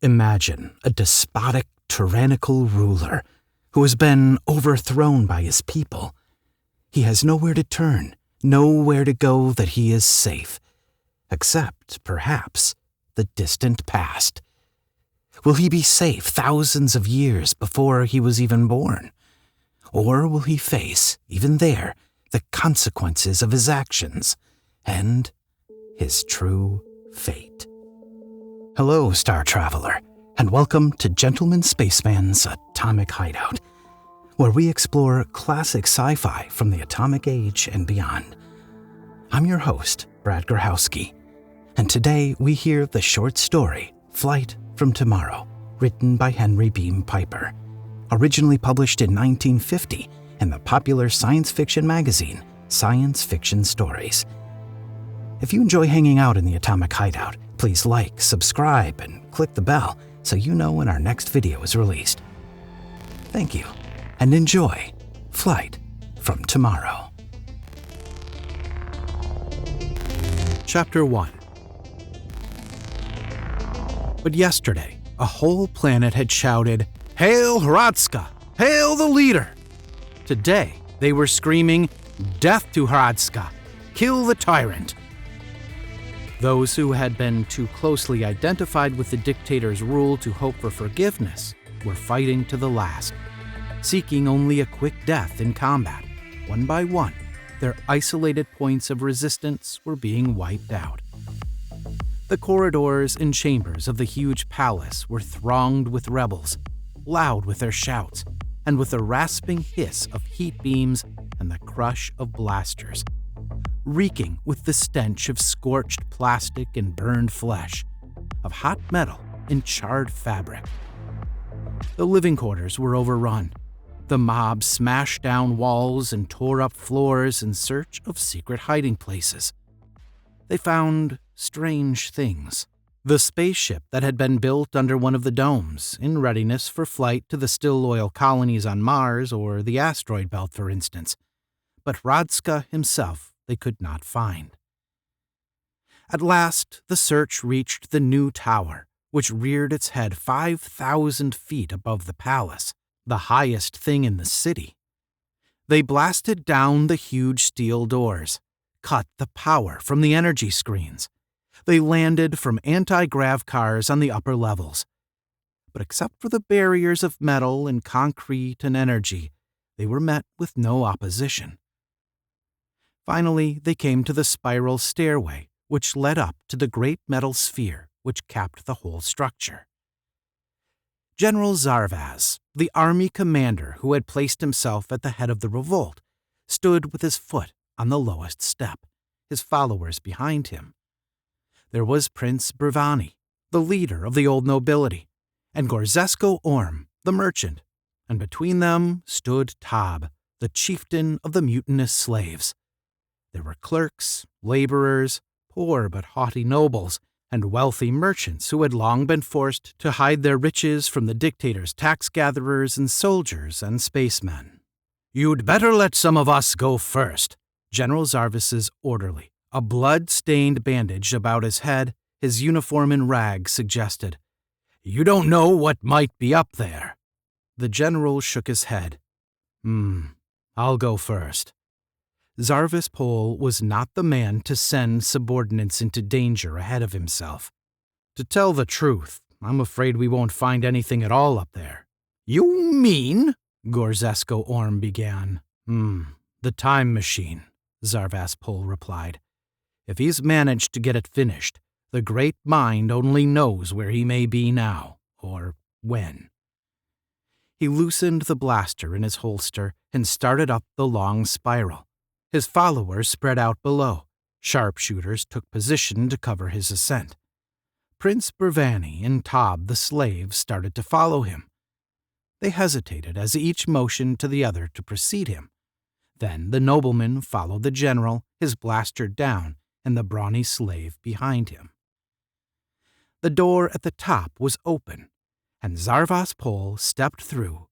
Imagine a despotic, tyrannical ruler who has been overthrown by his people. He has nowhere to turn, nowhere to go that he is safe, except, perhaps, the distant past. Will he be safe thousands of years before he was even born? Or will he face, even there, the consequences of his actions and his true fate? Hello, Star Traveler, and welcome to Gentleman Spaceman's Atomic Hideout, where we explore classic sci-fi from the atomic age and beyond. I'm your host, Brad Grahowski, and today we hear the short story, Flight from Tomorrow, written by Henry Beam Piper, originally published in 1950 in the popular science fiction magazine, Science Fiction Stories. If you enjoy hanging out in the Atomic Hideout, please like, subscribe, and click the bell so you know when our next video is released. Thank you, and enjoy Flight from Tomorrow. Chapter 1. But yesterday, a whole planet had shouted, "Hail Hradska! Hail the leader!" Today, they were screaming, "Death to Hradska! Kill the tyrant!" Those who had been too closely identified with the dictator's rule to hope for forgiveness were fighting to the last, seeking only a quick death in combat. One by one, their isolated points of resistance were being wiped out. The corridors and chambers of the huge palace were thronged with rebels, loud with their shouts, and with the rasping hiss of heat beams and the crush of blasters, reeking with the stench of scorched plastic and burned flesh, of hot metal and charred fabric. The living quarters were overrun. The mob smashed down walls and tore up floors in search of secret hiding places. They found strange things. The spaceship that had been built under one of the domes, in readiness for flight to the still loyal colonies on Mars or the asteroid belt, for instance. But Hradska himself they could not find. At last, the search reached the new tower, which reared its head 5,000 feet above the palace, the highest thing in the city. They blasted down the huge steel doors, cut the power from the energy screens. They landed from anti-grav cars on the upper levels. But except for the barriers of metal and concrete and energy, they were met with no opposition. Finally, they came to the spiral stairway, which led up to the great metal sphere which capped the whole structure. General Zarvaz, the army commander who had placed himself at the head of the revolt, stood with his foot on the lowest step, his followers behind him. There was Prince Brivani, the leader of the old nobility, and Gorzesko Orm, the merchant, and between them stood Tab, the chieftain of the mutinous slaves. There were clerks, laborers, poor but haughty nobles, and wealthy merchants who had long been forced to hide their riches from the dictator's tax-gatherers and soldiers and spacemen. "You'd better let some of us go first," General Zarvis's orderly, a blood-stained bandage about his head, his uniform in rags, suggested. "You don't know what might be up there." The general shook his head. I'll go first." Zarvis Pol was not the man to send subordinates into danger ahead of himself. "To tell the truth, I'm afraid we won't find anything at all up there." "You mean?" Gorzesko Orm began. The time machine," Zarvis Pol replied. "If he's managed to get it finished, the great mind only knows where he may be now, or when." He loosened the blaster in his holster and started up the long spiral. His followers spread out below. Sharpshooters took position to cover his ascent. Prince Brivani and Tab the slave started to follow him. They hesitated as each motioned to the other to precede him. Then the nobleman followed the general, his blaster down, and the brawny slave behind him. The door at the top was open, and Zarvis Pol stepped through,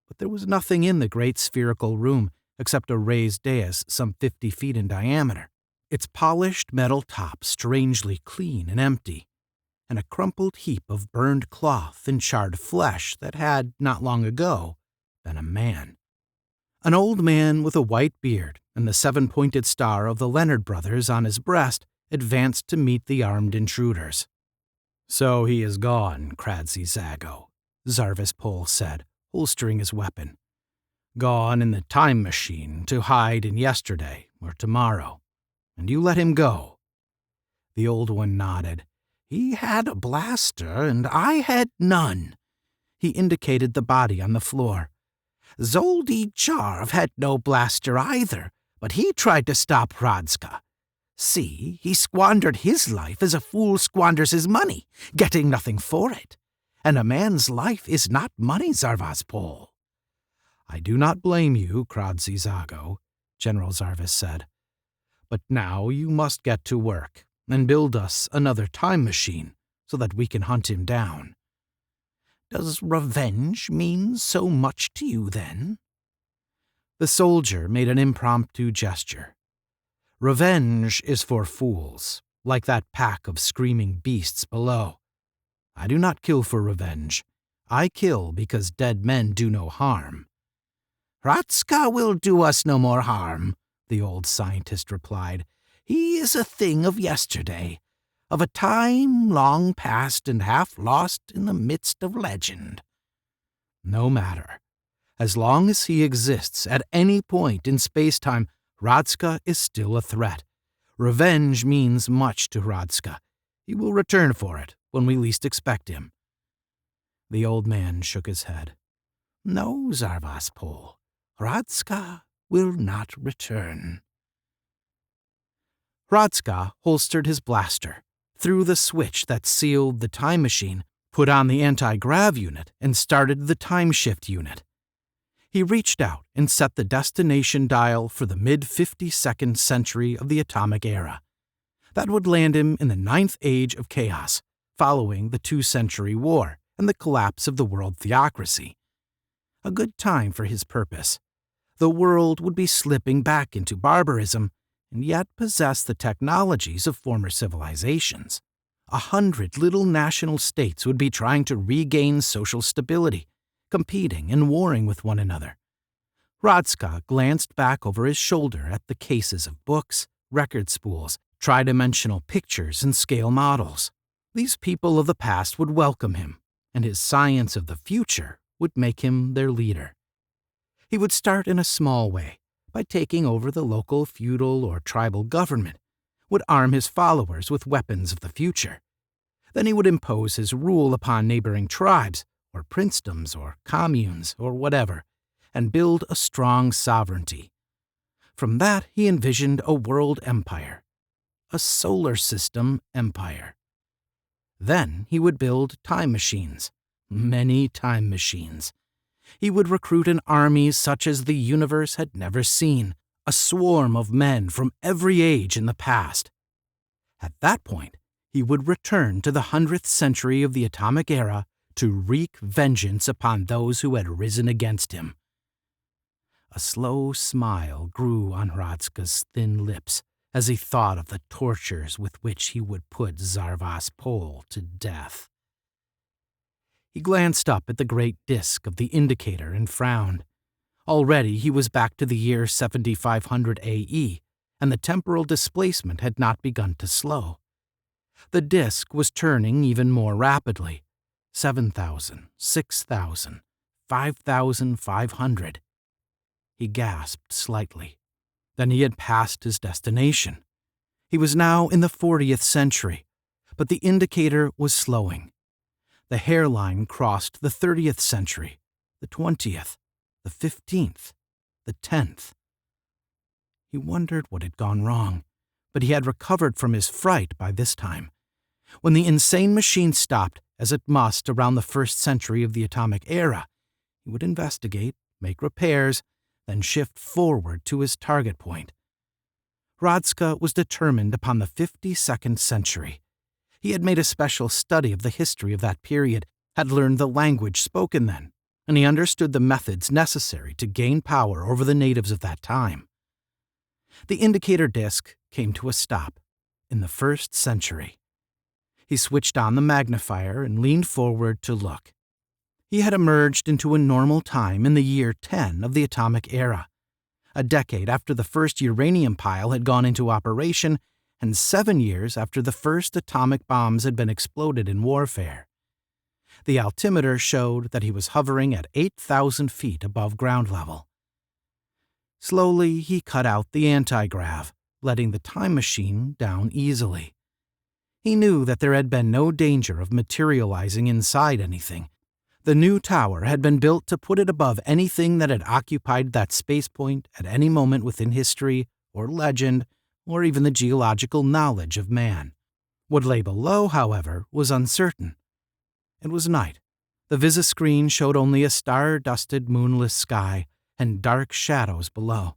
but there was nothing in the great spherical room except a raised dais some 50 feet in diameter, its polished metal top strangely clean and empty. and a crumpled heap of burned cloth and charred flesh that had, not long ago, been a man. An old man with a white beard and the seven-pointed star of the Leonard brothers on his breast advanced to meet the armed intruders. "So he is gone, Kradsy Zago," Zarvis Pol said, holstering his weapon. "Gone in the time machine to hide in yesterday or tomorrow. And you let him go." The old one nodded. "He had a blaster and I had none." He indicated the body on the floor. "Zoldy Jarv had no blaster either, but he tried to stop Hradska. See, he squandered his life as a fool squanders his money, getting nothing for it. And a man's life is not money, Zarvas Pol." "I do not blame you, Kradsy Zago," General Zarvis said. "But now you must get to work and build us another time machine so that we can hunt him down." "Does revenge mean so much to you, then?" The soldier made an impromptu gesture. "Revenge is for fools, like that pack of screaming beasts below. I do not kill for revenge. I kill because dead men do no harm." "Hradska will do us no more harm," the old scientist replied. "He is a thing of yesterday, of a time long past and half lost in the midst of legend." "No matter. As long as he exists at any point in space-time, Hradska is still a threat. Revenge means much to Hradska. He will return for it when we least expect him." The old man shook his head. "No, Zarvas Pol. Hradska will not return." Hradska holstered his blaster, threw the switch that sealed the time machine, put on the anti-grav unit, and started the time shift unit. He reached out and set the destination dial for the mid-52nd century of the atomic era. That would land him in the 9th age of chaos, following the 2-century war and the collapse of the world theocracy. A good time for his purpose. The world would be slipping back into barbarism and yet possess the technologies of former civilizations. 100 little national states would be trying to regain social stability, competing and warring with one another. Hradska glanced back over his shoulder at the cases of books, record spools, tridimensional pictures, and scale models. These people of the past would welcome him, and his science of the future would make him their leader. He would start in a small way, by taking over the local feudal or tribal government, would arm his followers with weapons of the future. Then he would impose his rule upon neighboring tribes, or princedoms, or communes, or whatever, and build a strong sovereignty. From that he envisioned a world empire, a solar system empire. Then he would build time machines, many time machines. He would recruit an army such as the universe had never seen, a swarm of men from every age in the past. At that point, he would return to the 100th century of the atomic era to wreak vengeance upon those who had risen against him. A slow smile grew on Hradska's thin lips as he thought of the tortures with which he would put Zarvas Pol to death. He glanced up at the great disk of the indicator and frowned. Already he was back to the year 7500 AE, and the temporal displacement had not begun to slow. The disk was turning even more rapidly. 7,000, 6,000, 5,500. He gasped slightly. Then he had passed his destination. He was now in the 40th century, but the indicator was slowing. The hairline crossed the 30th century, the 20th, the 15th, the 10th. He wondered what had gone wrong, but he had recovered from his fright by this time. When the insane machine stopped, as it must around the 1st century of the atomic era, he would investigate, make repairs, then shift forward to his target point. Hradska was determined upon the 52nd century. He had made a special study of the history of that period, had learned the language spoken then, and he understood the methods necessary to gain power over the natives of that time. The indicator disc came to a stop in the 1st century. He switched on the magnifier and leaned forward to look. He had emerged into a normal time in the year 10 of the atomic era, a decade after the first uranium pile had gone into operation and 7 years after the first atomic bombs had been exploded in warfare. The altimeter showed that he was hovering at 8,000 feet above ground level. Slowly, he cut out the anti-grav, letting the time machine down easily. He knew that there had been no danger of materializing inside anything. The new tower had been built to put it above anything that had occupied that spacepoint at any moment within history or legend or even the geological knowledge of man. What lay below, however, was uncertain. It was night. The visa-screen showed only a star-dusted, moonless sky and dark shadows below.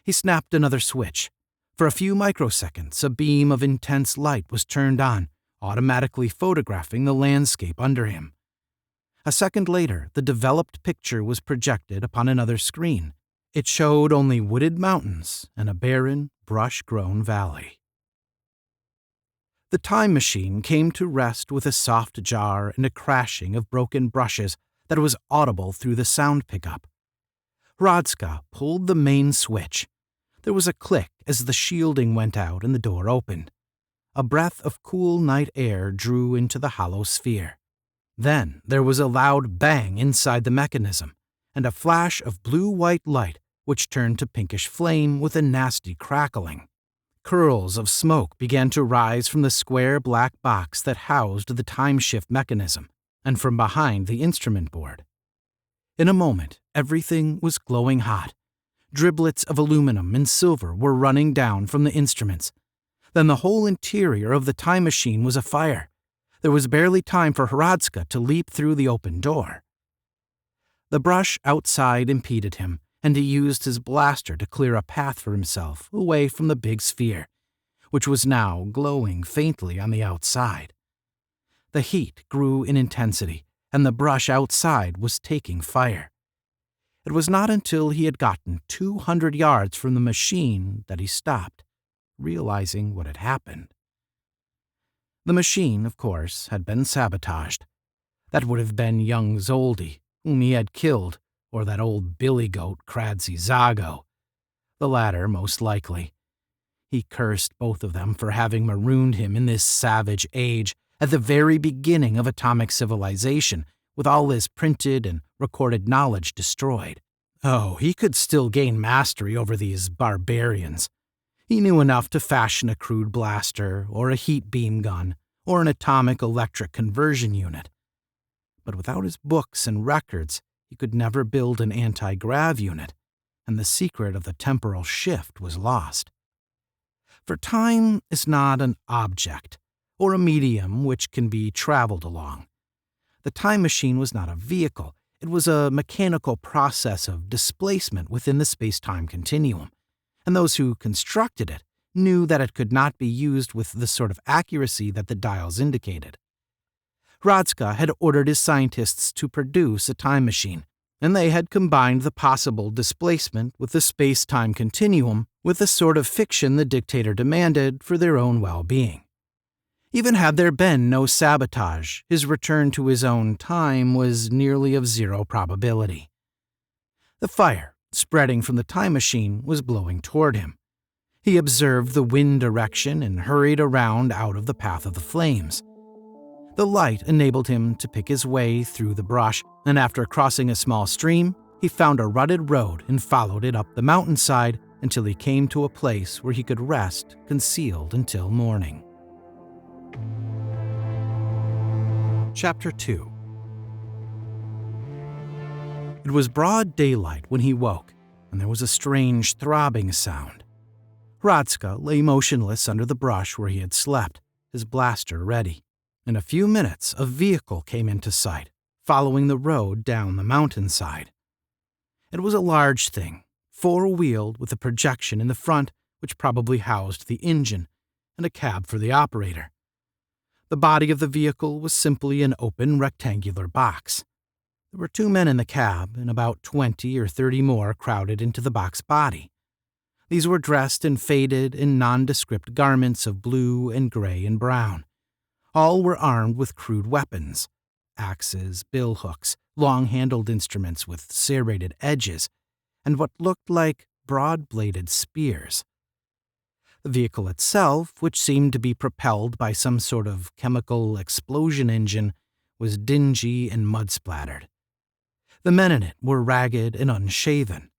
He snapped another switch. For a few microseconds, a beam of intense light was turned on, automatically photographing the landscape under him. A second later, the developed picture was projected upon another screen. It showed only wooded mountains and a barren, brush-grown valley. The time machine came to rest with a soft jar and a crashing of broken brushes that was audible through the sound pickup. Hradska pulled the main switch. There was a click as the shielding went out and the door opened. A breath of cool night air drew into the hollow sphere. Then there was a loud bang inside the mechanism, and a flash of blue-white light which turned to pinkish flame with a nasty crackling. Curls of smoke began to rise from the square black box that housed the time-shift mechanism, and from behind the instrument board. In a moment, everything was glowing hot. Driblets of aluminum and silver were running down from the instruments. Then the whole interior of the time machine was afire. There was barely time for Hradska to leap through the open door. The brush outside impeded him, and he used his blaster to clear a path for himself away from the big sphere, which was now glowing faintly on the outside. The heat grew in intensity, and the brush outside was taking fire. It was not until he had gotten 200 yards from the machine that he stopped, realizing what had happened. The machine, of course, had been sabotaged. That would have been young Zoldy, whom he had killed, or that old billy goat Kradzy Zago. The latter, most likely. He cursed both of them for having marooned him in this savage age at the very beginning of atomic civilization, with all his printed and recorded knowledge destroyed. Oh, he could still gain mastery over these barbarians. He knew enough to fashion a crude blaster, or a heat beam gun, or an atomic electric conversion unit. But without his books and records, he could never build an anti-grav unit, and the secret of the temporal shift was lost. For time is not an object, or a medium which can be traveled along. The time machine was not a vehicle, it was a mechanical process of displacement within the space-time continuum, and those who constructed it knew that it could not be used with the sort of accuracy that the dials indicated. Hradska had ordered his scientists to produce a time machine, and they had combined the possible displacement with the space-time continuum with the sort of fiction the dictator demanded for their own well-being. Even had there been no sabotage, his return to his own time was nearly of zero probability. The fire, spreading from the time machine, was blowing toward him. He observed the wind direction and hurried around out of the path of the flames. The light enabled him to pick his way through the brush, and after crossing a small stream, he found a rutted road and followed it up the mountainside until he came to a place where he could rest concealed until morning. Chapter 2. It was broad daylight when he woke, and there was a strange throbbing sound. Hradska lay motionless under the brush where he had slept, his blaster ready. In a few minutes, a vehicle came into sight, following the road down the mountainside. It was a large thing, four-wheeled with a projection in the front which probably housed the engine, and a cab for the operator. The body of the vehicle was simply an open rectangular box. There were 2 men in the cab, and about 20 or 30 more crowded into the box body. These were dressed in faded and nondescript garments of blue and gray and brown. All were armed with crude weapons: axes, billhooks, long-handled instruments with serrated edges, and what looked like broad-bladed spears. The vehicle itself, which seemed to be propelled by some sort of chemical explosion engine, was dingy and mud-splattered. The men in it were ragged and unshaven.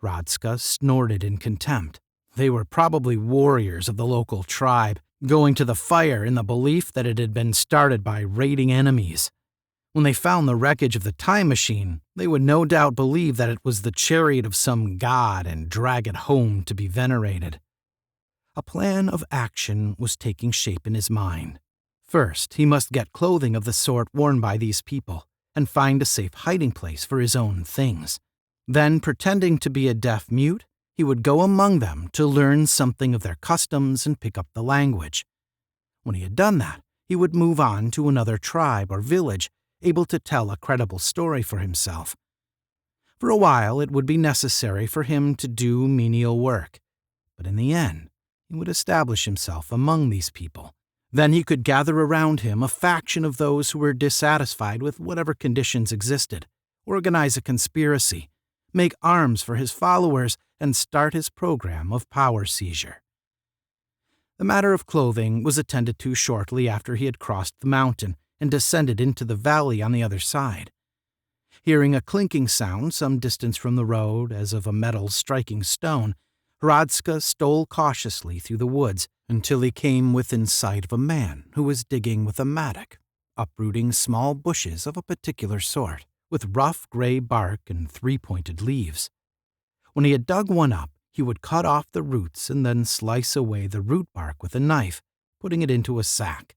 Hradska snorted in contempt. They were probably warriors of the local tribe, going to the fire in the belief that it had been started by raiding enemies. When they found the wreckage of the time machine, they would no doubt believe that it was the chariot of some god and drag it home to be venerated. A plan of action was taking shape in his mind. First, he must get clothing of the sort worn by these people and find a safe hiding place for his own things. Then, pretending to be a deaf mute, he would go among them to learn something of their customs and pick up the language. When he had done that, he would move on to another tribe or village, able to tell a credible story for himself. For a while, it would be necessary for him to do menial work, but in the end, he would establish himself among these people. Then he could gather around him a faction of those who were dissatisfied with whatever conditions existed, organize a conspiracy, make arms for his followers, and start his program of power seizure. The matter of clothing was attended to shortly after he had crossed the mountain and descended into the valley on the other side. Hearing a clinking sound some distance from the road as of a metal striking stone, Hradska stole cautiously through the woods until he came within sight of a man who was digging with a mattock, uprooting small bushes of a particular sort, with rough gray bark and three-pointed leaves. When he had dug one up, he would cut off the roots and then slice away the root bark with a knife, putting it into a sack.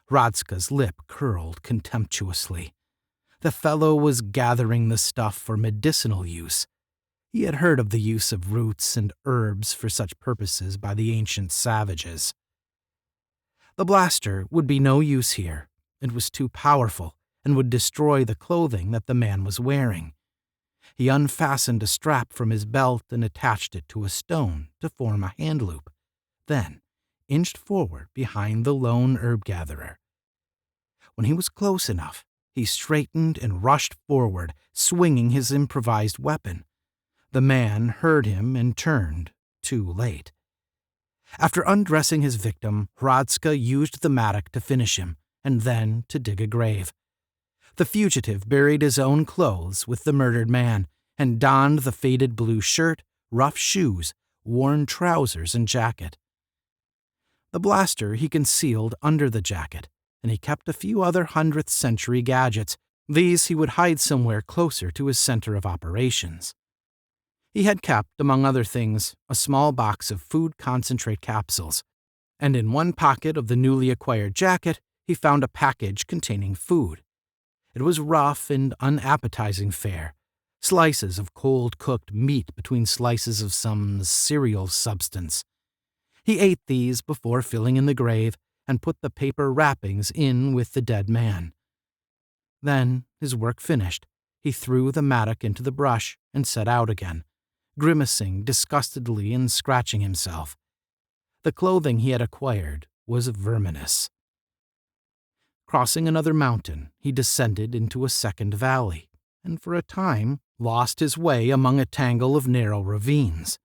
Hradska's lip curled contemptuously. The fellow was gathering the stuff for medicinal use. He had heard of the use of roots and herbs for such purposes by the ancient savages. The blaster would be no use here. It was too powerful and would destroy the clothing that the man was wearing. He unfastened a strap from his belt and attached it to a stone to form a hand loop, then inched forward behind the lone herb gatherer. When he was close enough, he straightened and rushed forward, swinging his improvised weapon. The man heard him and turned, too late. After undressing his victim, Hradska used the mattock to finish him, and then to dig a grave. The fugitive buried his own clothes with the murdered man, and donned the faded blue shirt, rough shoes, worn trousers, and jacket. The blaster he concealed under the jacket, and he kept a few other 100th century gadgets. These he would hide somewhere closer to his center of operations. He had kept, among other things, a small box of food concentrate capsules, and in one pocket of the newly acquired jacket he found a package containing food. It was rough and unappetizing fare, slices of cold-cooked meat between slices of some cereal substance. He ate these before filling in the grave and put the paper wrappings in with the dead man. Then, his work finished, he threw the mattock into the brush and set out again, grimacing disgustedly and scratching himself. The clothing he had acquired was verminous. Crossing another mountain, he descended into a second valley, and for a time lost his way among a tangle of narrow ravines.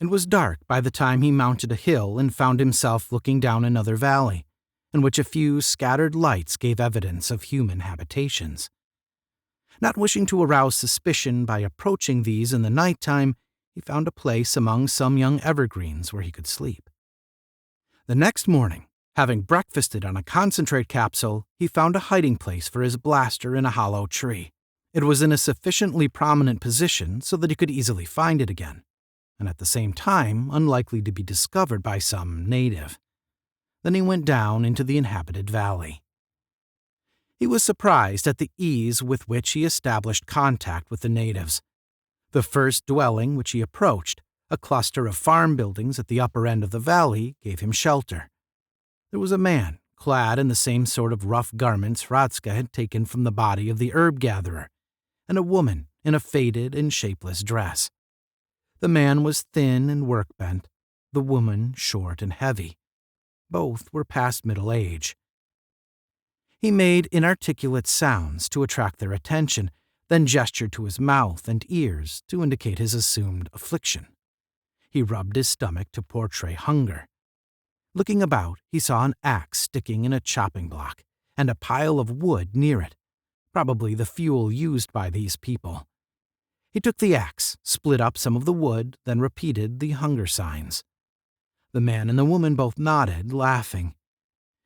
It was dark by the time he mounted a hill and found himself looking down another valley, in which a few scattered lights gave evidence of human habitations. Not wishing to arouse suspicion by approaching these in the nighttime, he found a place among some young evergreens where he could sleep. The next morning, having breakfasted on a concentrate capsule, he found a hiding place for his blaster in a hollow tree. It was in a sufficiently prominent position so that he could easily find it again, and at the same time unlikely to be discovered by some native. Then he went down into the inhabited valley. He was surprised at the ease with which he established contact with the natives. The first dwelling which he approached, a cluster of farm buildings at the upper end of the valley, gave him shelter. There was a man, clad in the same sort of rough garments Hradska had taken from the body of the herb gatherer, and a woman in a faded and shapeless dress. The man was thin and work-bent, the woman short and heavy. Both were past middle age. He made inarticulate sounds to attract their attention, then gestured to his mouth and ears to indicate his assumed affliction. He rubbed his stomach to portray hunger. Looking about, he saw an axe sticking in a chopping block and a pile of wood near it, probably the fuel used by these people. He took the axe, split up some of the wood, then repeated the hunger signs. The man and the woman both nodded, laughing.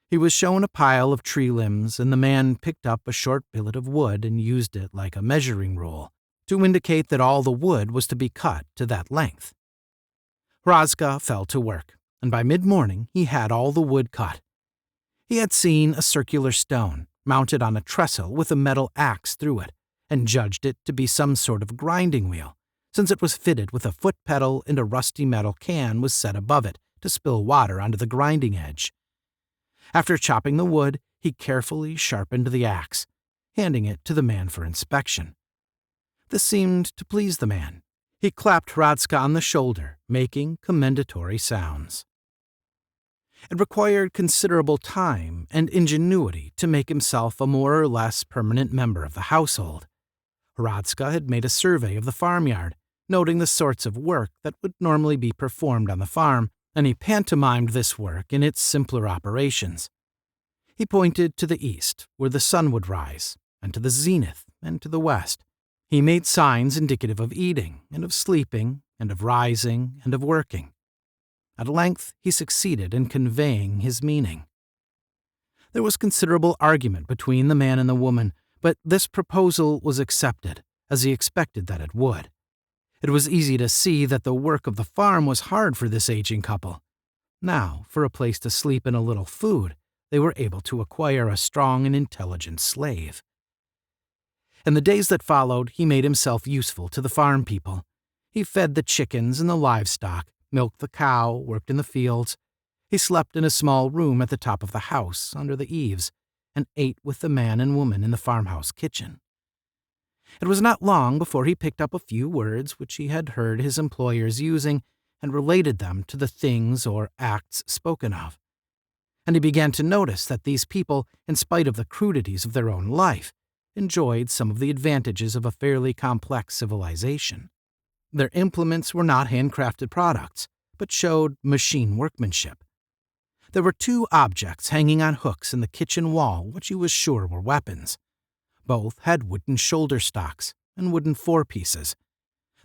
He was shown a pile of tree limbs, and the man picked up a short billet of wood and used it like a measuring rule to indicate that all the wood was to be cut to that length. Hradska fell to work, and by mid-morning he had all the wood cut. He had seen a circular stone mounted on a trestle with a metal axe through it, and judged it to be some sort of grinding wheel, since it was fitted with a foot pedal and a rusty metal can was set above it to spill water onto the grinding edge. After chopping the wood, he carefully sharpened the axe, handing it to the man for inspection. This seemed to please the man. He clapped Hradska on the shoulder, making commendatory sounds. It required considerable time and ingenuity to make himself a more or less permanent member of the household. Hradska had made a survey of the farmyard, noting the sorts of work that would normally be performed on the farm, and he pantomimed this work in its simpler operations. He pointed to the east, where the sun would rise, and to the zenith, and to the west. He made signs indicative of eating, and of sleeping, and of rising, and of working. At length, he succeeded in conveying his meaning. There was considerable argument between the man and the woman, but this proposal was accepted, as he expected that it would. It was easy to see that the work of the farm was hard for this aging couple. Now, for a place to sleep and a little food, they were able to acquire a strong and intelligent slave. In the days that followed, he made himself useful to the farm people. He fed the chickens and the livestock, milked the cow, worked in the fields. He slept in a small room at the top of the house, under the eaves, and ate with the man and woman in the farmhouse kitchen. It was not long before he picked up a few words which he had heard his employers using and related them to the things or acts spoken of. And he began to notice that these people, in spite of the crudities of their own life, enjoyed some of the advantages of a fairly complex civilization. Their implements were not handcrafted products, but showed machine workmanship. There were 2 objects hanging on hooks in the kitchen wall which he was sure were weapons. Both had wooden shoulder stocks and wooden forepieces.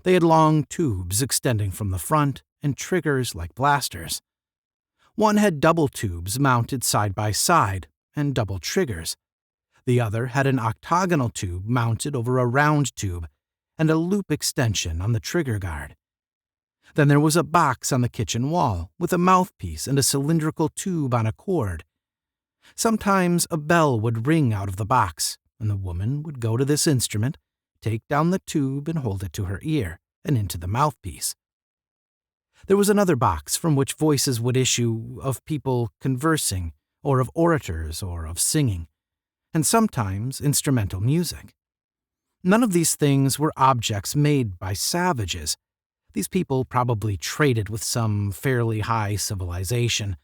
They had long tubes extending from the front and triggers like blasters. One had double tubes mounted side by side and double triggers. The other had an octagonal tube mounted over a round tube and a loop extension on the trigger guard. Then there was a box on the kitchen wall with a mouthpiece and a cylindrical tube on a cord. Sometimes a bell would ring out of the box, and the woman would go to this instrument, take down the tube and hold it to her ear and into the mouthpiece. There was another box from which voices would issue of people conversing, or of orators, or of singing, and sometimes instrumental music. None of these things were objects made by savages. These people probably traded with some fairly high civilization.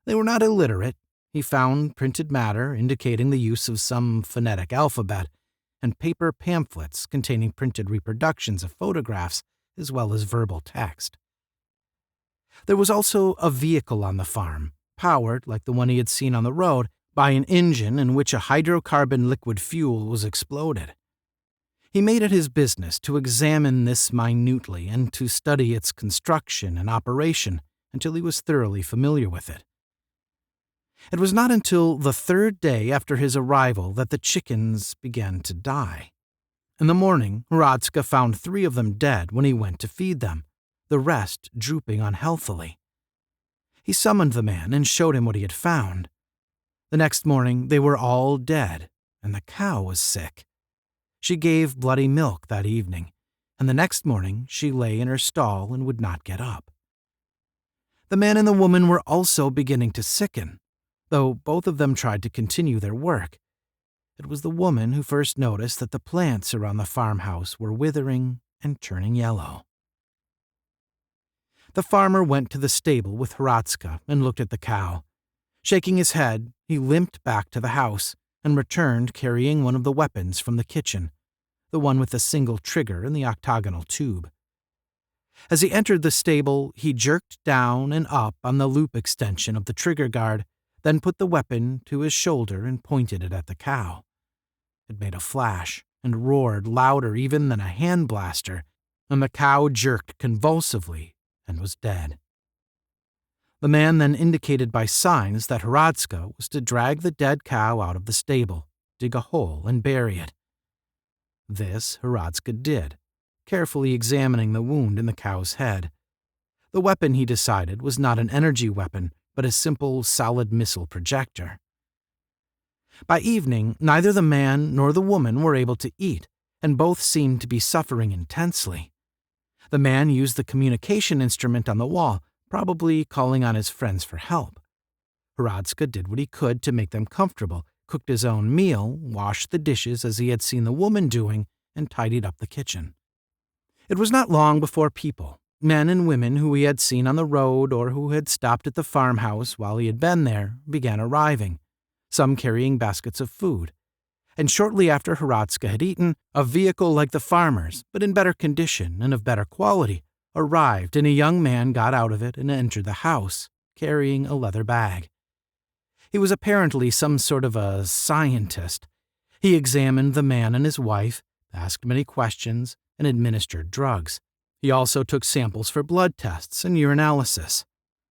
They were not illiterate. He found printed matter indicating the use of some phonetic alphabet, and paper pamphlets containing printed reproductions of photographs as well as verbal text. There was also a vehicle on the farm, powered, like the one he had seen on the road, by an engine in which a hydrocarbon liquid fuel was exploded. He made it his business to examine this minutely and to study its construction and operation until he was thoroughly familiar with it. It was not until the 3rd day after his arrival that the chickens began to die. In the morning, Hradska found 3 of them dead when he went to feed them, the rest drooping unhealthily. He summoned the man and showed him what he had found. The next morning they were all dead, and the cow was sick. She gave bloody milk that evening, and the next morning she lay in her stall and would not get up. The man and the woman were also beginning to sicken, though both of them tried to continue their work. It was the woman who first noticed that the plants around the farmhouse were withering and turning yellow. The farmer went to the stable with Hradska and looked at the cow. Shaking his head, he limped back to the house, and returned carrying one of the weapons from the kitchen, the one with the single trigger and the octagonal tube. As he entered the stable, he jerked down and up on the loop extension of the trigger guard, then put the weapon to his shoulder and pointed it at the cow. It made a flash and roared louder even than a hand blaster, and the cow jerked convulsively and was dead. The man then indicated by signs that Hradska was to drag the dead cow out of the stable, dig a hole, and bury it. This Hradska did, carefully examining the wound in the cow's head. The weapon, he decided, was not an energy weapon, but a simple solid missile projector. By evening, neither the man nor the woman were able to eat, and both seemed to be suffering intensely. The man used the communication instrument on the wall, probably calling on his friends for help. Hradska did what he could to make them comfortable, cooked his own meal, washed the dishes as he had seen the woman doing, and tidied up the kitchen. It was not long before people, men and women who he had seen on the road or who had stopped at the farmhouse while he had been there, began arriving, some carrying baskets of food. And shortly after Hradska had eaten, a vehicle like the farmer's, but in better condition and of better quality, arrived, and a young man got out of it and entered the house, carrying a leather bag. He was apparently some sort of a scientist. He examined the man and his wife, asked many questions, and administered drugs. He also took samples for blood tests and urinalysis.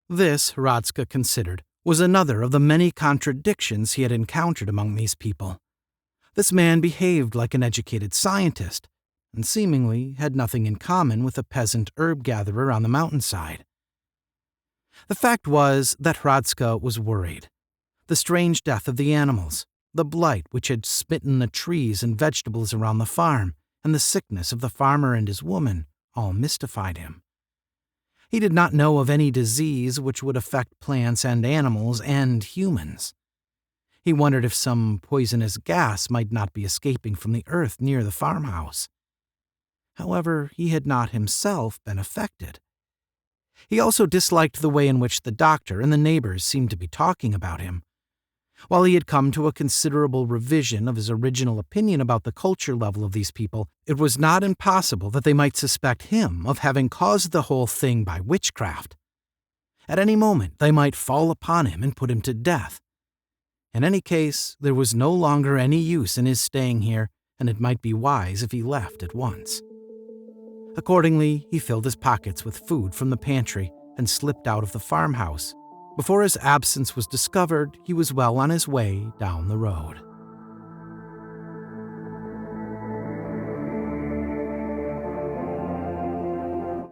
This, Hradska considered, was another of the many contradictions he had encountered among these people. This man behaved like an educated scientist, and seemingly had nothing in common with a peasant herb gatherer on the mountainside. The fact was that Hradska was worried. The strange death of the animals, the blight which had smitten the trees and vegetables around the farm, and the sickness of the farmer and his woman all mystified him. He did not know of any disease which would affect plants and animals and humans. He wondered if some poisonous gas might not be escaping from the earth near the farmhouse. However, he had not himself been affected. He also disliked the way in which the doctor and the neighbors seemed to be talking about him. While he had come to a considerable revision of his original opinion about the culture level of these people, it was not impossible that they might suspect him of having caused the whole thing by witchcraft. At any moment, they might fall upon him and put him to death. In any case, there was no longer any use in his staying here, and it might be wise if he left at once. Accordingly, he filled his pockets with food from the pantry and slipped out of the farmhouse. Before his absence was discovered, he was well on his way down the road.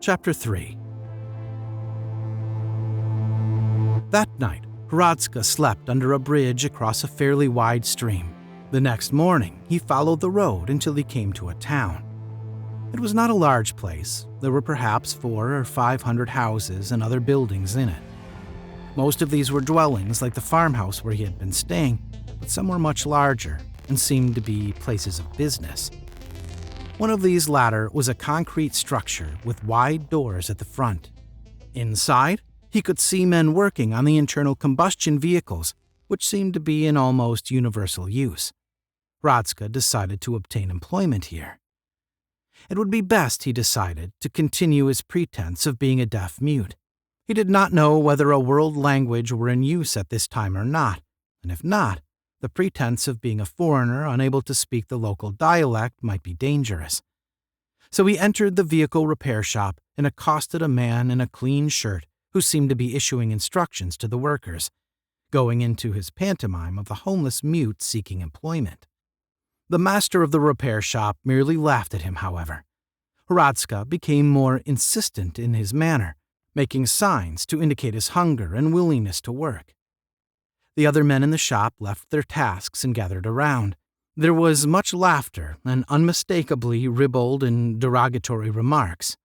Chapter 3. That night, Hradska slept under a bridge across a fairly wide stream. The next morning, he followed the road until he came to a town. It was not a large place. There were perhaps 400 or 500 houses and other buildings in it. Most of these were dwellings like the farmhouse where he had been staying, but some were much larger and seemed to be places of business. One of these latter was a concrete structure with wide doors at the front. Inside, he could see men working on the internal combustion vehicles, which seemed to be in almost universal use. Hradska decided to obtain employment here. It would be best, he decided, to continue his pretense of being a deaf mute. He did not know whether a world language were in use at this time or not, and if not, the pretense of being a foreigner unable to speak the local dialect might be dangerous. So he entered the vehicle repair shop and accosted a man in a clean shirt who seemed to be issuing instructions to the workers, going into his pantomime of the homeless mute seeking employment. The master of the repair shop merely laughed at him, however. Hradska became more insistent in his manner, making signs to indicate his hunger and willingness to work. The other men in the shop left their tasks and gathered around. There was much laughter and unmistakably ribald and derogatory remarks.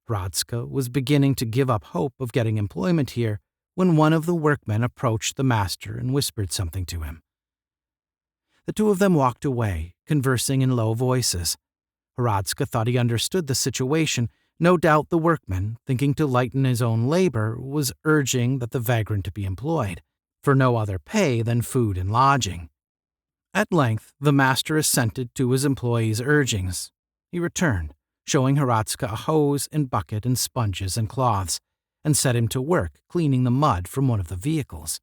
Hradska was beginning to give up hope of getting employment here when one of the workmen approached the master and whispered something to him. The two of them walked away, conversing in low voices. Hradska thought he understood the situation. No doubt the workman, thinking to lighten his own labor, was urging that the vagrant be employed, for no other pay than food and lodging. At length, the master assented to his employee's urgings. He returned, showing Hradska a hose and bucket and sponges and cloths, and set him to work cleaning the mud from one of the vehicles.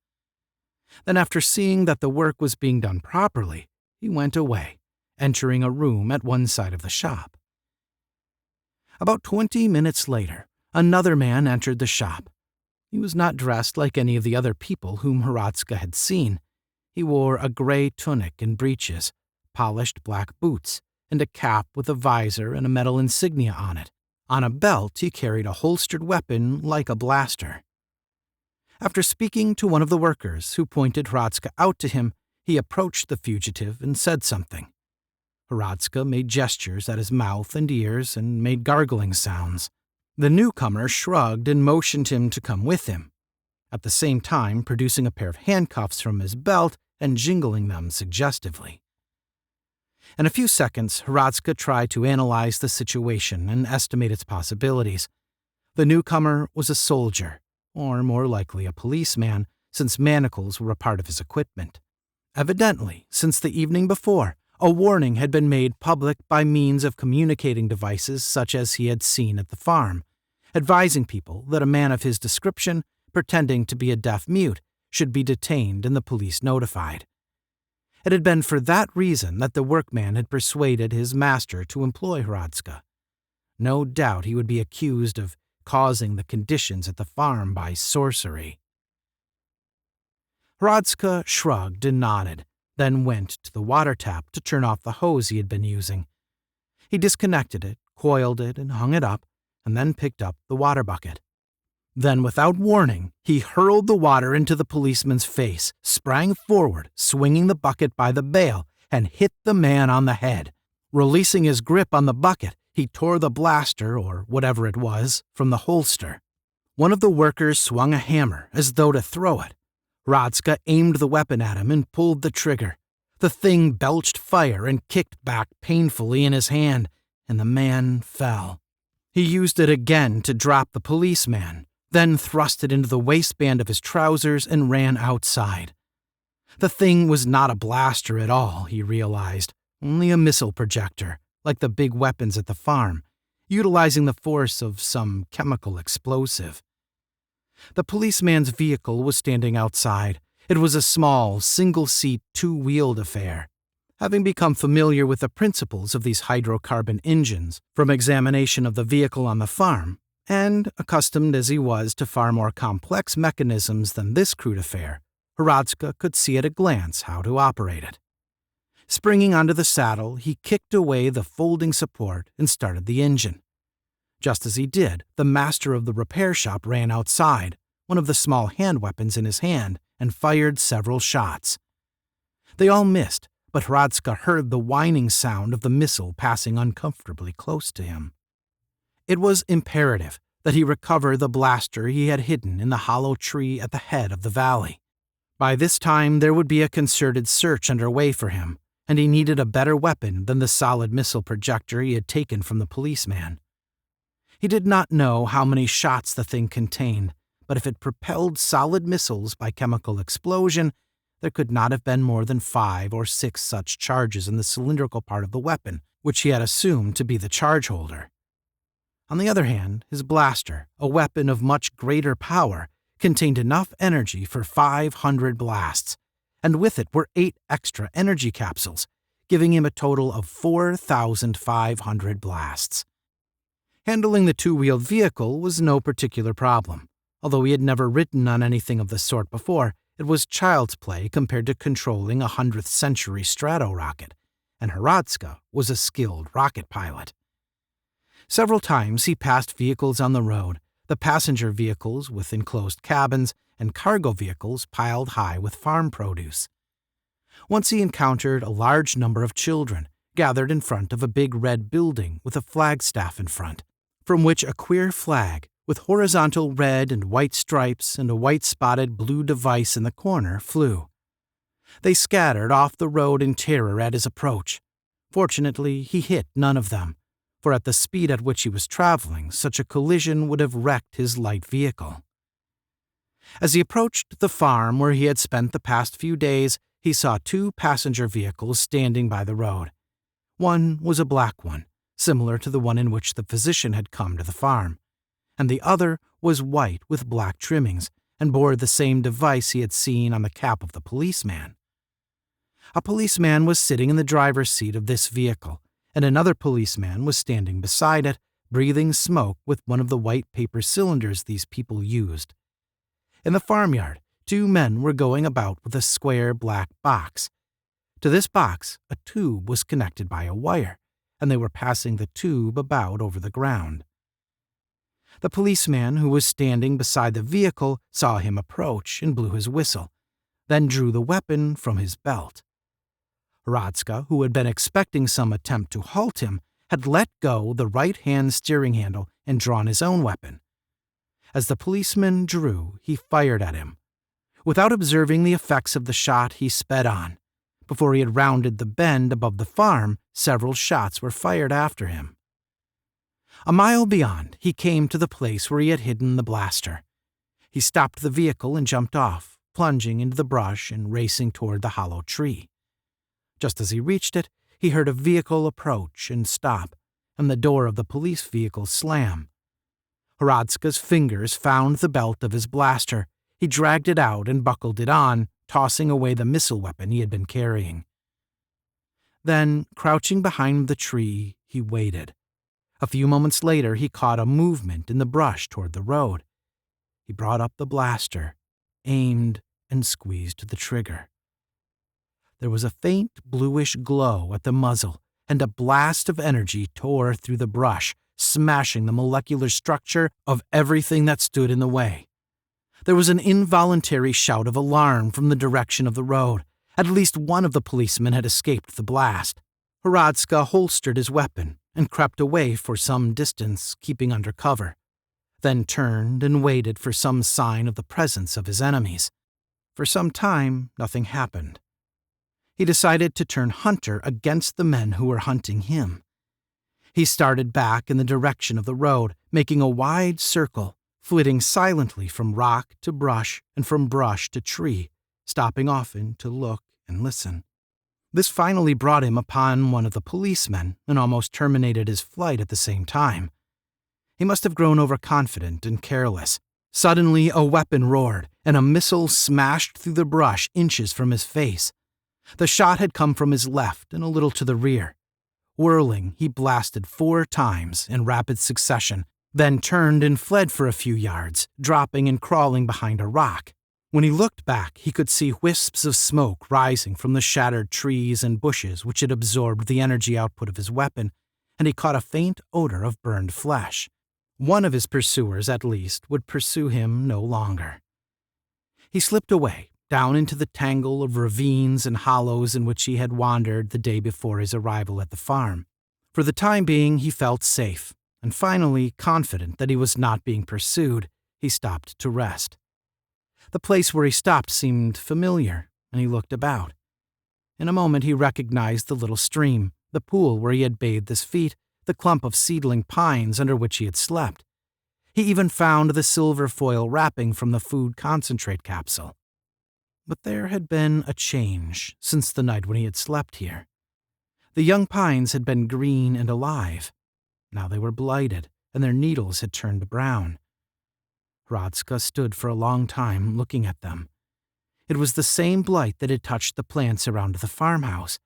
Then, after seeing that the work was being done properly, he went away, entering a room at one side of the shop. About 20 minutes later, another man entered the shop. He was not dressed like any of the other people whom Hradska had seen. He wore a gray tunic and breeches, polished black boots, and a cap with a visor and a metal insignia on it. On a belt he carried a holstered weapon like a blaster. After speaking to one of the workers who pointed Hradska out to him, he approached the fugitive and said something. Hradska made gestures at his mouth and ears and made gargling sounds. The newcomer shrugged and motioned him to come with him, at the same time producing a pair of handcuffs from his belt and jingling them suggestively. In a few seconds, Hradska tried to analyze the situation and estimate its possibilities. The newcomer was a soldier, or more likely a policeman, since manacles were a part of his equipment. Evidently, since the evening before, a warning had been made public by means of communicating devices such as he had seen at the farm, advising people that a man of his description, pretending to be a deaf mute, should be detained and the police notified. It had been for that reason that the workman had persuaded his master to employ Hradska. No doubt he would be accused of causing the conditions at the farm by sorcery. Hradska shrugged and nodded, then went to the water tap to turn off the hose he had been using. He disconnected it, coiled it, and hung it up, and then picked up the water bucket. Then, without warning, he hurled the water into the policeman's face, sprang forward, swinging the bucket by the bail, and hit the man on the head. Releasing his grip on the bucket, he tore the blaster, or whatever it was, from the holster. One of the workers swung a hammer as though to throw it. Hradska aimed the weapon at him and pulled the trigger. The thing belched fire and kicked back painfully in his hand, and the man fell. He used it again to drop the policeman, then thrust it into the waistband of his trousers and ran outside. The thing was not a blaster at all, he realized, only a missile projector, like the big weapons at the farm, utilizing the force of some chemical explosive. The policeman's vehicle was standing outside. It was a small, single-seat, two-wheeled affair. Having become familiar with the principles of these hydrocarbon engines from examination of the vehicle on the farm, and accustomed as he was to far more complex mechanisms than this crude affair, Hradska could see at a glance how to operate it. Springing onto the saddle, he kicked away the folding support and started the engine. Just as he did, the master of the repair shop ran outside, one of the small hand weapons in his hand, and fired several shots. They all missed, but Hradska heard the whining sound of the missile passing uncomfortably close to him. It was imperative that he recover the blaster he had hidden in the hollow tree at the head of the valley. By this time, there would be a concerted search underway for him, and he needed a better weapon than the solid missile projector he had taken from the policeman. He did not know how many shots the thing contained, but if it propelled solid missiles by chemical explosion, there could not have been more than 5 or 6 such charges in the cylindrical part of the weapon, which he had assumed to be the charge holder. On the other hand, his blaster, a weapon of much greater power, contained enough energy for 500 blasts, and with it were 8 extra energy capsules, giving him a total of 4,500 blasts. Handling the two-wheeled vehicle was no particular problem. Although he had never ridden on anything of the sort before, it was child's play compared to controlling a 100th century strato-rocket, and Hradska was a skilled rocket pilot. Several times he passed vehicles on the road, the passenger vehicles with enclosed cabins and cargo vehicles piled high with farm produce. Once he encountered a large number of children gathered in front of a big red building with a flagstaff in front, from which a queer flag with horizontal red and white stripes and a white-spotted blue device in the corner flew. They scattered off the road in terror at his approach. Fortunately, he hit none of them, for at the speed at which he was traveling, such a collision would have wrecked his light vehicle. As he approached the farm where he had spent the past few days, he saw two passenger vehicles standing by the road. One was a black one, similar to the one in which the physician had come to the farm, and the other was white with black trimmings and bore the same device he had seen on the cap of the policeman. A policeman was sitting in the driver's seat of this vehicle, and another policeman was standing beside it, breathing smoke with one of the white paper cylinders these people used. In the farmyard, two men were going about with a square black box. To this box, a tube was connected by a wire, and they were passing the tube about over the ground. The policeman who was standing beside the vehicle saw him approach and blew his whistle, then drew the weapon from his belt. Hradska, who had been expecting some attempt to halt him, had let go the right-hand steering handle and drawn his own weapon. As the policeman drew, he fired at him. Without observing the effects of the shot, he sped on. Before he had rounded the bend above the farm, several shots were fired after him. A mile beyond, he came to the place where he had hidden the blaster. He stopped the vehicle and jumped off, plunging into the brush and racing toward the hollow tree. Just as he reached it, he heard a vehicle approach and stop, and the door of the police vehicle slam. Hradska's fingers found the belt of his blaster. He dragged it out and buckled it on, tossing away the missile weapon he had been carrying. Then, crouching behind the tree, he waited. A few moments later, he caught a movement in the brush toward the road. He brought up the blaster, aimed, and squeezed the trigger. There was a faint bluish glow at the muzzle, and a blast of energy tore through the brush, smashing the molecular structure of everything that stood in the way. There was an involuntary shout of alarm from the direction of the road. At least one of the policemen had escaped the blast. Hradska holstered his weapon and crept away for some distance, keeping under cover, then turned and waited for some sign of the presence of his enemies. For some time, nothing happened. He decided to turn hunter against the men who were hunting him. He started back in the direction of the road, making a wide circle, flitting silently from rock to brush and from brush to tree, stopping often to look and listen. This finally brought him upon one of the policemen and almost terminated his flight at the same time. He must have grown overconfident and careless. Suddenly, a weapon roared, and a missile smashed through the brush inches from his face. The shot had come from his left and a little to the rear. Whirling, he blasted 4 times in rapid succession, then turned and fled for a few yards, dropping and crawling behind a rock. When he looked back, he could see wisps of smoke rising from the shattered trees and bushes which had absorbed the energy output of his weapon, and he caught a faint odor of burned flesh. One of his pursuers, at least, would pursue him no longer. He slipped away, down into the tangle of ravines and hollows in which he had wandered the day before his arrival at the farm. For the time being, he felt safe, and finally, confident that he was not being pursued, he stopped to rest. The place where he stopped seemed familiar, and he looked about. In a moment, he recognized the little stream, the pool where he had bathed his feet, the clump of seedling pines under which he had slept. He even found the silver foil wrapping from the food concentrate capsule. But there had been a change since the night when he had slept here. The young pines had been green and alive. Now they were blighted, and their needles had turned brown. Hradska stood for a long time looking at them. It was the same blight that had touched the plants around the farmhouse,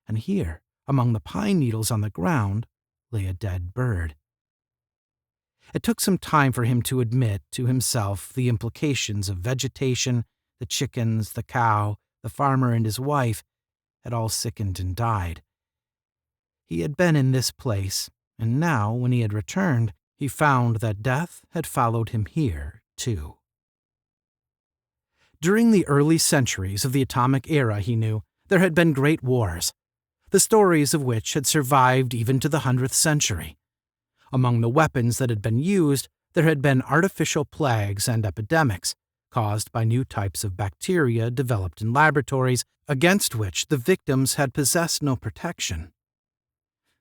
and here, among the pine needles on the ground, lay a dead bird. It took some time for him to admit to himself the implications of vegetation. The chickens, the cow, the farmer and his wife had all sickened and died. He had been in this place, and now, when he had returned, he found that death had followed him here, too. During the early centuries of the atomic era, he knew, there had been great wars, the stories of which had survived even to the 100th century. Among the weapons that had been used, there had been artificial plagues and epidemics, caused by new types of bacteria developed in laboratories against which the victims had possessed no protection.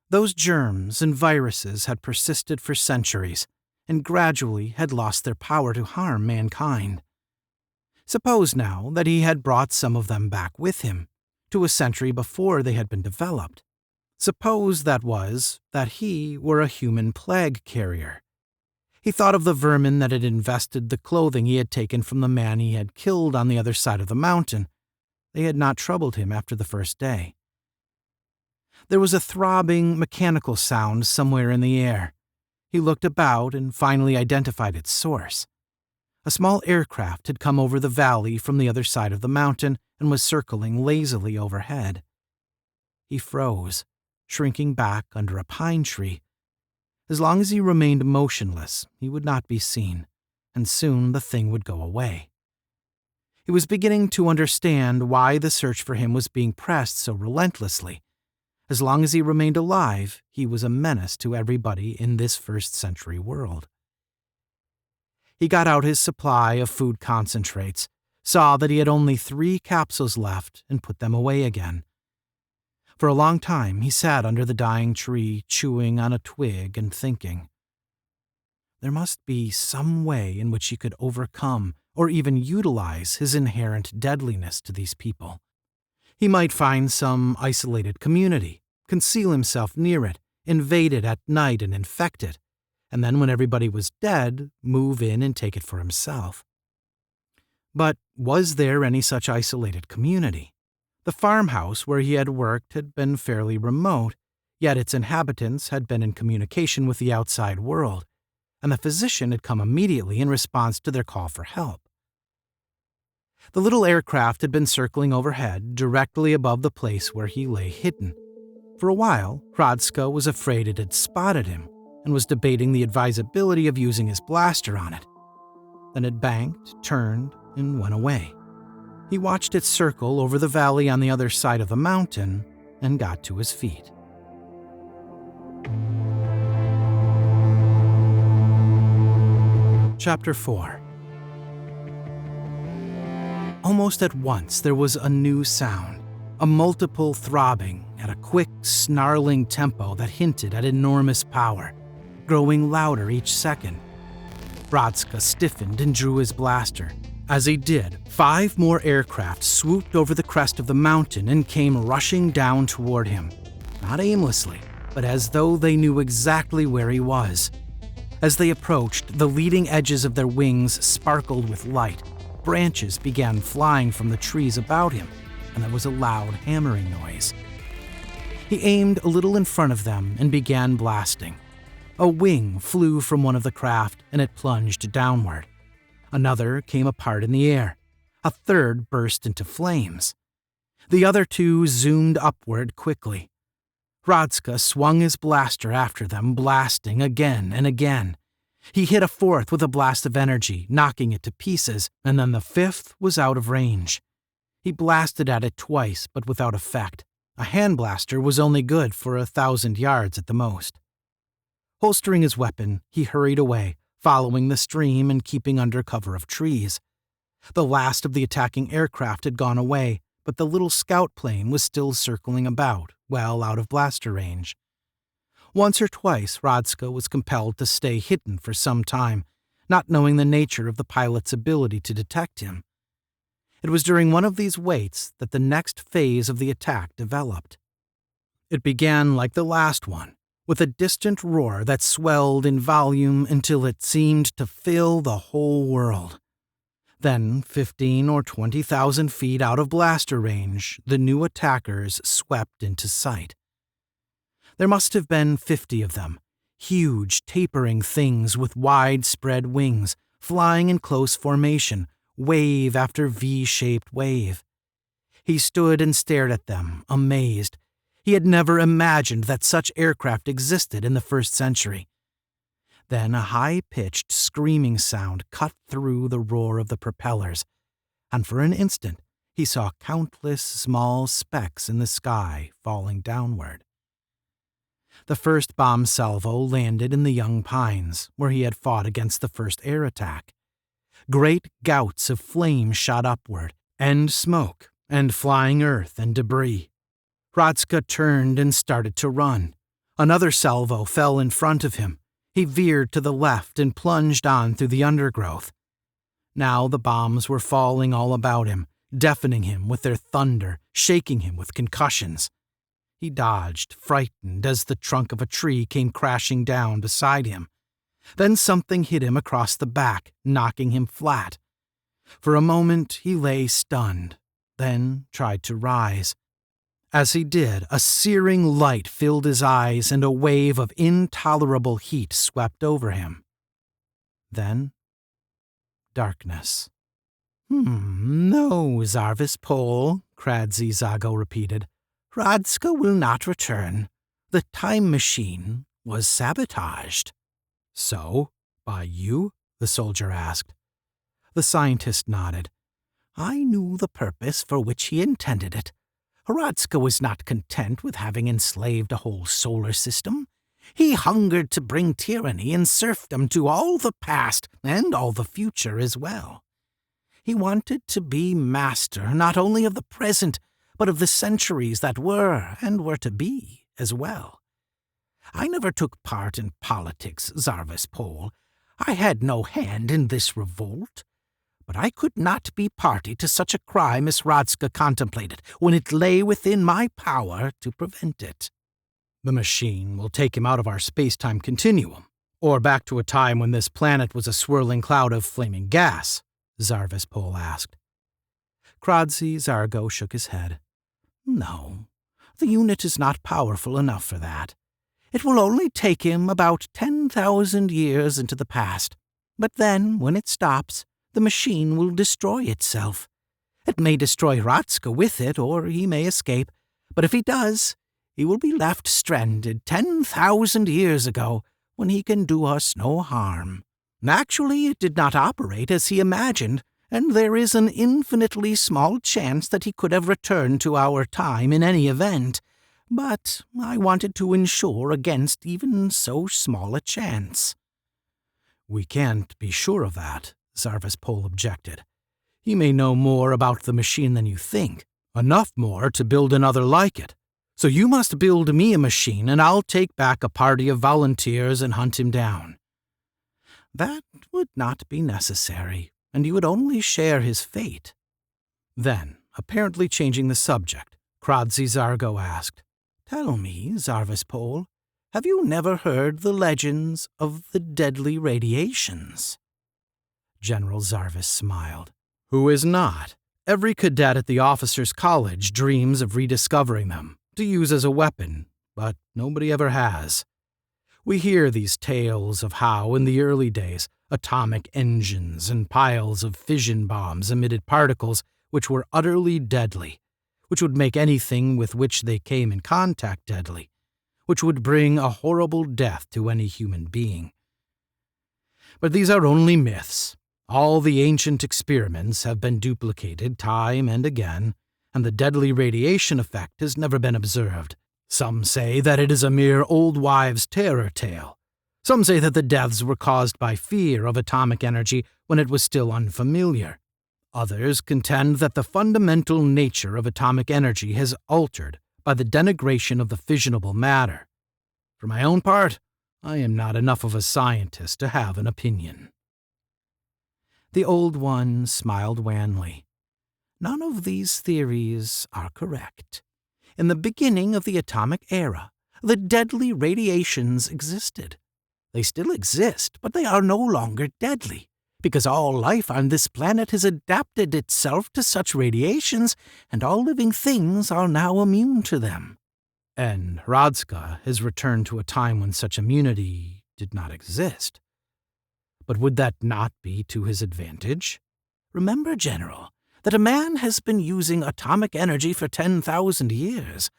Those germs and viruses had persisted for centuries and gradually had lost their power to harm mankind. Suppose now that he had brought some of them back with him, to a century before they had been developed. Suppose that he were a human plague carrier. He thought of the vermin that had infested the clothing he had taken from the man he had killed on the other side of the mountain. They had not troubled him after the first day. There was a throbbing, mechanical sound somewhere in the air. He looked about and finally identified its source. A small aircraft had come over the valley from the other side of the mountain and was circling lazily overhead. He froze, shrinking back under a pine tree. As long as he remained motionless, he would not be seen, and soon the thing would go away. He was beginning to understand why the search for him was being pressed so relentlessly. As long as he remained alive, he was a menace to everybody in this first-century world. He got out his supply of food concentrates, saw that he had only 3 capsules left, and put them away again. For a long time, he sat under the dying tree, chewing on a twig and thinking. There must be some way in which he could overcome or even utilize his inherent deadliness to these people. He might find some isolated community, conceal himself near it, invade it at night and infect it, and then when everybody was dead, move in and take it for himself. But was there any such isolated community? The farmhouse where he had worked had been fairly remote, yet its inhabitants had been in communication with the outside world, and the physician had come immediately in response to their call for help. The little aircraft had been circling overhead, directly above the place where he lay hidden. For a while, Hradska was afraid it had spotted him and was debating the advisability of using his blaster on it. Then it banked, turned, and went away. He watched it circle over the valley on the other side of the mountain and got to his feet. Chapter 4. Almost at once there was a new sound, a multiple throbbing at a quick, snarling tempo that hinted at enormous power, growing louder each second. Hradska stiffened and drew his blaster. As he did, 5 more aircraft swooped over the crest of the mountain and came rushing down toward him, not aimlessly, but as though they knew exactly where he was. As they approached, the leading edges of their wings sparkled with light. Branches began flying from the trees about him, and there was a loud hammering noise. He aimed a little in front of them and began blasting. A wing flew from one of the craft, and it plunged downward. Another came apart in the air. A third burst into flames. The other 2 zoomed upward quickly. Hradska swung his blaster after them, blasting again and again. He hit a 4th with a blast of energy, knocking it to pieces, and then the 5th was out of range. He blasted at it twice, but without effect. A hand blaster was only good for 1,000 yards at the most. Holstering his weapon, he hurried away, following the stream and keeping under cover of trees. The last of the attacking aircraft had gone away, but the little scout plane was still circling about, well out of blaster range. Once or twice, Hradska was compelled to stay hidden for some time, not knowing the nature of the pilot's ability to detect him. It was during one of these waits that the next phase of the attack developed. It began like the last one, with a distant roar that swelled in volume until it seemed to fill the whole world. Then, 15 or 20,000 feet out of blaster range, the new attackers swept into sight. There must have been 50 of them, huge, tapering things with wide-spread wings, flying in close formation, wave after V-shaped wave. He stood and stared at them, amazed. He had never imagined that such aircraft existed in the first century. Then a high-pitched screaming sound cut through the roar of the propellers, and for an instant he saw countless small specks in the sky falling downward. The first bomb salvo landed in the young pines, where he had fought against the first air attack. Great gouts of flame shot upward, and smoke, and flying earth and debris. Hradska turned and started to run. Another salvo fell in front of him. He veered to the left and plunged on through the undergrowth. Now the bombs were falling all about him, deafening him with their thunder, shaking him with concussions. He dodged, frightened, as the trunk of a tree came crashing down beside him. Then something hit him across the back, knocking him flat. For a moment he lay stunned, then tried to rise. As he did, a searing light filled his eyes and a wave of intolerable heat swept over him. Then, darkness. No, Zarvis Pol, Kradzi Zago repeated. Hradska will not return. The time machine was sabotaged. So, by you? The soldier asked. The scientist nodded. I knew the purpose for which he intended it. Hradska was not content with having enslaved a whole solar system. He hungered to bring tyranny and serfdom to all the past and all the future as well. He wanted to be master not only of the present, but of the centuries that were and were to be as well. I never took part in politics, Zarvis Pol. I had no hand in this revolt. But I could not be party to such a crime as Hradska contemplated when it lay within my power to prevent it. The machine will take him out of our space-time continuum, or back to a time when this planet was a swirling cloud of flaming gas, Zarvis Pol asked. Kradzi Zargo shook his head. No, the unit is not powerful enough for that. It will only take him about 10,000 years into the past, but then, when it stops, the machine will destroy itself. It may destroy Hradska with it, or he may escape, but if he does, he will be left stranded 10,000 years ago when he can do us no harm. Actually, it did not operate as he imagined, and there is an infinitely small chance that he could have returned to our time in any event, but I wanted to ensure against even so small a chance. We can't be sure of that, Zarvis Pol objected. He may know more about the machine than you think, enough more to build another like it. So you must build me a machine and I'll take back a party of volunteers and hunt him down. That would not be necessary, and you would only share his fate. Then, apparently changing the subject, Kradzi Zargo asked, Tell me, Zarvis Pol, have you never heard the legends of the deadly radiations? General Zarvis smiled. Who is not? Every cadet at the officers' college dreams of rediscovering them, to use as a weapon, but nobody ever has. We hear these tales of how, in the early days, atomic engines and piles of fission bombs emitted particles which were utterly deadly, which would make anything with which they came in contact deadly, which would bring a horrible death to any human being. But these are only myths. All the ancient experiments have been duplicated time and again, and the deadly radiation effect has never been observed. Some say that it is a mere old wives' terror tale. Some say that the deaths were caused by fear of atomic energy when it was still unfamiliar. Others contend that the fundamental nature of atomic energy has altered by the denigration of the fissionable matter. For my own part, I am not enough of a scientist to have an opinion. The old one smiled wanly. None of these theories are correct. In the beginning of the atomic era, the deadly radiations existed. They still exist, but they are no longer deadly, because all life on this planet has adapted itself to such radiations, and all living things are now immune to them. And Hradska has returned to a time when such immunity did not exist. But would that not be to his advantage? Remember, General, that a man has been using atomic energy for 10,000 years.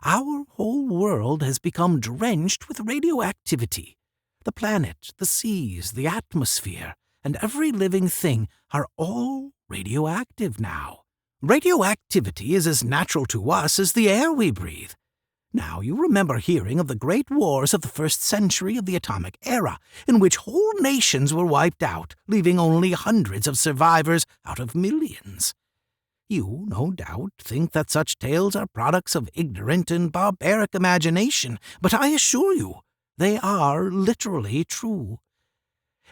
Our whole world has become drenched with radioactivity. The planet, the seas, the atmosphere, and every living thing are all radioactive now. Radioactivity is as natural to us as the air we breathe. Now, you remember hearing of the great wars of the first century of the atomic era, in which whole nations were wiped out, leaving only hundreds of survivors out of millions. You, no doubt, think that such tales are products of ignorant and barbaric imagination, but I assure you, they are literally true.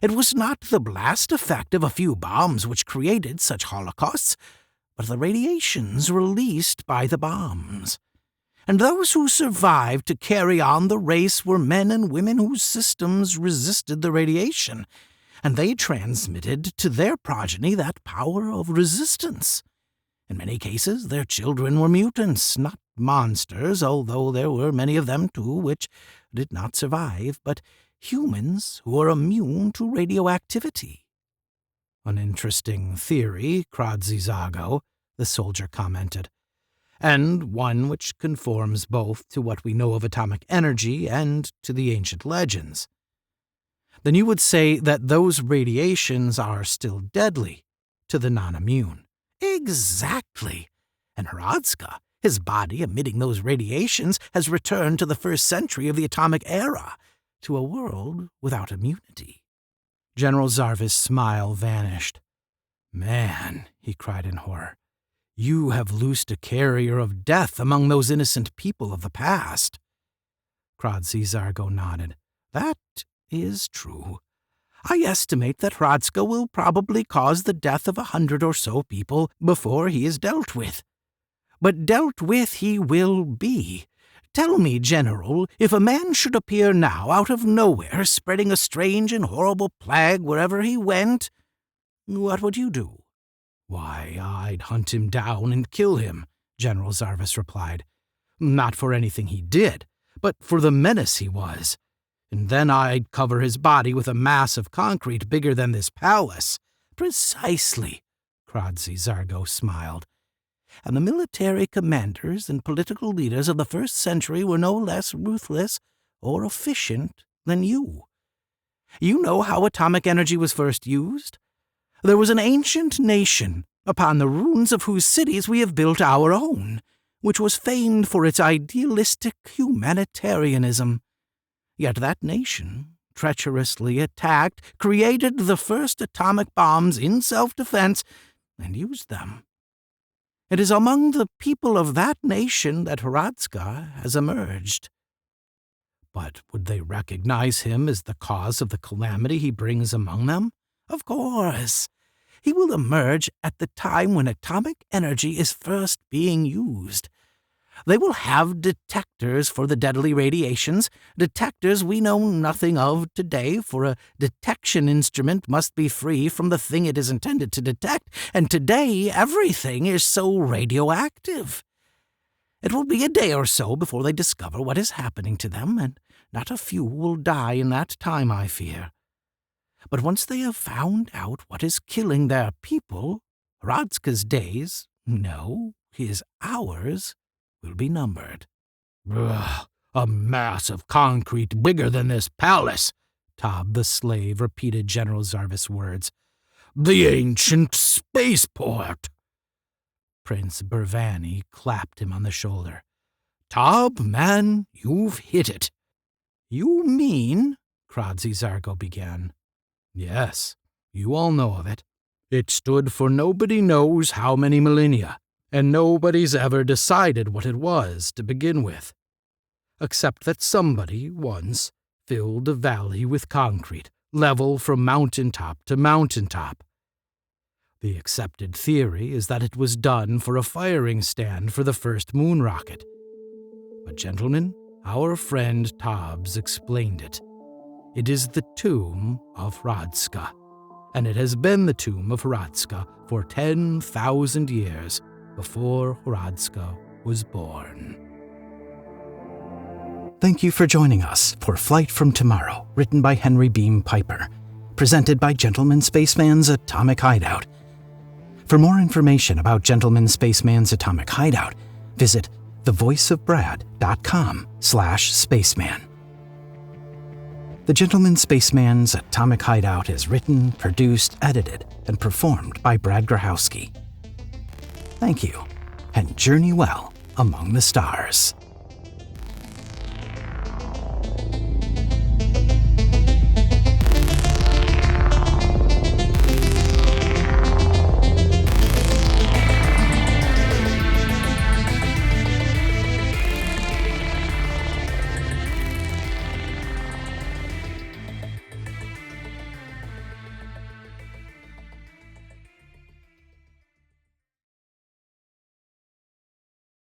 It was not the blast effect of a few bombs which created such holocausts, but the radiations released by the bombs. And those who survived to carry on the race were men and women whose systems resisted the radiation, and they transmitted to their progeny that power of resistance. In many cases, their children were mutants, not monsters, although there were many of them too which did not survive, but humans who are immune to radioactivity. An interesting theory, Kradzi-Zago, the soldier commented, and one which conforms both to what we know of atomic energy and to the ancient legends. Then you would say that those radiations are still deadly to the non-immune. Exactly. And Hradska, his body emitting those radiations, has returned to the first century of the atomic era, to a world without immunity. General Zarvis' smile vanished. Man, he cried in horror, you have loosed a carrier of death among those innocent people of the past. Kradzi-Zago nodded. That is true. I estimate that Hradska will probably cause the death of 100 or so people before he is dealt with. But dealt with he will be. Tell me, General, if a man should appear now out of nowhere, spreading a strange and horrible plague wherever he went, what would you do? Why, I'd hunt him down and kill him, General Zarvis replied. Not for anything he did, but for the menace he was. And then I'd cover his body with a mass of concrete bigger than this palace. Precisely, Kradzi-Zago smiled. And the military commanders and political leaders of the first century were no less ruthless or efficient than you. You know how atomic energy was first used? There was an ancient nation, upon the ruins of whose cities we have built our own, which was famed for its idealistic humanitarianism. Yet that nation, treacherously attacked, created the first atomic bombs in self-defense and used them. It is among the people of that nation that Hradska has emerged. But would they recognize him as the cause of the calamity he brings among them? Of course. He will emerge at the time when atomic energy is first being used. They will have detectors for the deadly radiations, detectors we know nothing of today, for a detection instrument must be free from the thing it is intended to detect, and today everything is so radioactive. It will be a day or so before they discover what is happening to them, and not a few will die in that time, I fear. But once they have found out what is killing their people, Hradska's days, no, his hours, will be numbered. Ugh, a mass of concrete bigger than this palace, Tob the slave repeated General Zarvis' words. The ancient spaceport. Prince Burvani clapped him on the shoulder. Tob, man, you've hit it. You mean, Kradzi-Zago began. Yes, you all know of it. It stood for nobody knows how many millennia, and nobody's ever decided what it was to begin with, except that somebody once filled a valley with concrete, level from mountaintop to mountaintop. The accepted theory is that it was done for a firing stand for the first moon rocket. But gentlemen, our friend Tobbs explained it. It is the tomb of Hradska, and it has been the tomb of Hradska for 10,000 years before Hradska was born. Thank you for joining us for Flight from Tomorrow, written by Henry Beam Piper, presented by Gentleman Spaceman's Atomic Hideout. For more information about Gentleman Spaceman's Atomic Hideout, visit thevoiceofbrad.com/spaceman. The Gentleman Spaceman's Atomic Hideout is written, produced, edited, and performed by Brad Grahowski. Thank you, and journey well among the stars.